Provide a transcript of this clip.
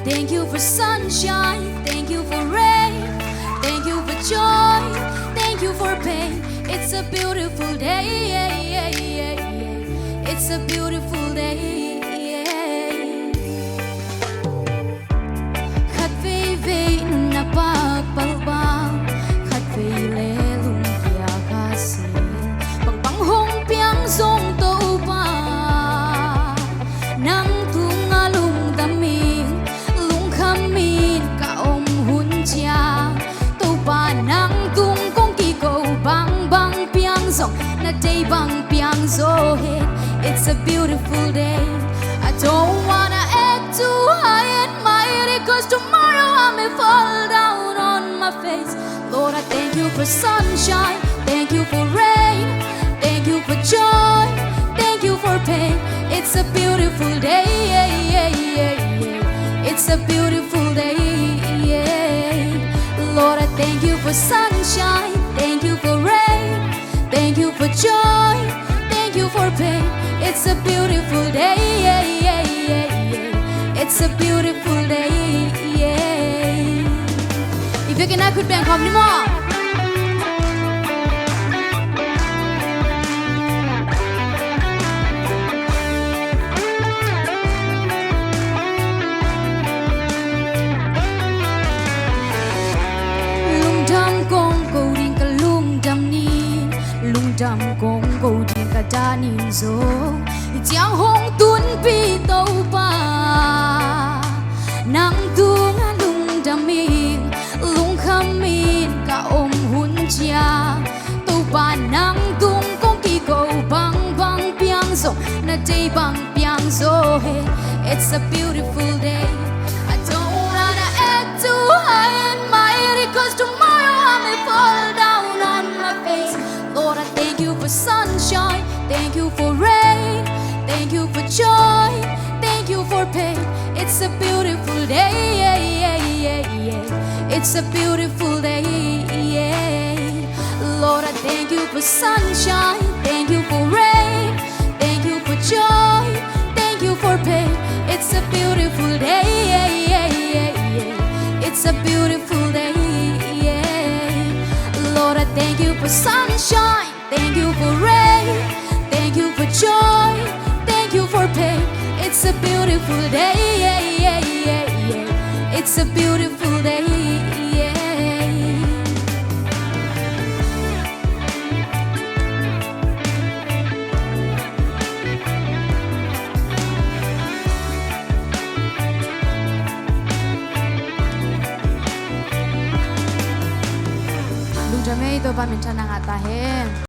Thank you for sunshine, thank you for rain, thank you for joy, thank you for pain. It's a beautiful day, it's a beautiful day. Khát vây vây na pagpalbang, khát vây le lung kia kasin, bang bang hong piang zong to pa, nang tunga lung daming, lung khamin ka om hun chia, to pa nang tung kong ki ko bang bang piang zong na day bang piang zo hit. It's a beautiful day. I don't wanna act too high and mighty, 'cause tomorrow I may fall down on my face. Lord, I thank you for sunshine, thank you for rain, thank you for joy, thank you for pain. It's a beautiful day, it's a beautiful day. Lord, I thank you for sunshine, thank you for rain, thank you for joy, thank you for pain. It's a beautiful day, it's a beautiful day. If you can, I could bang come more. Lung dam gong go ding ka lung dam ni, lung dam gong go ding ka danin zo. Jiang hong tun pi to pa, nang tunga lung daming, lung khamin ka om hun chia, to pa nang tung kong ki go bang bang piang zo, na day bang piang zo he. It's a beautiful day. I don't wanna act too high and mighty, 'cause tomorrow I may fall down on my face. Lord, I thank you for sunshine, thank you for rain, thank you for joy, thank you for pain. It's a beautiful day, it's a beautiful day. Lord, I thank you for sunshine, thank you for rain, thank you for joy, thank you for pain. It's a beautiful day, it's a beautiful day. Lord, I thank you for sunshine, thank you for rain, thank you for joy, thank you for pain. It's a beautiful day, it's a beautiful day. Lung jamei to pa min thana nga ta he.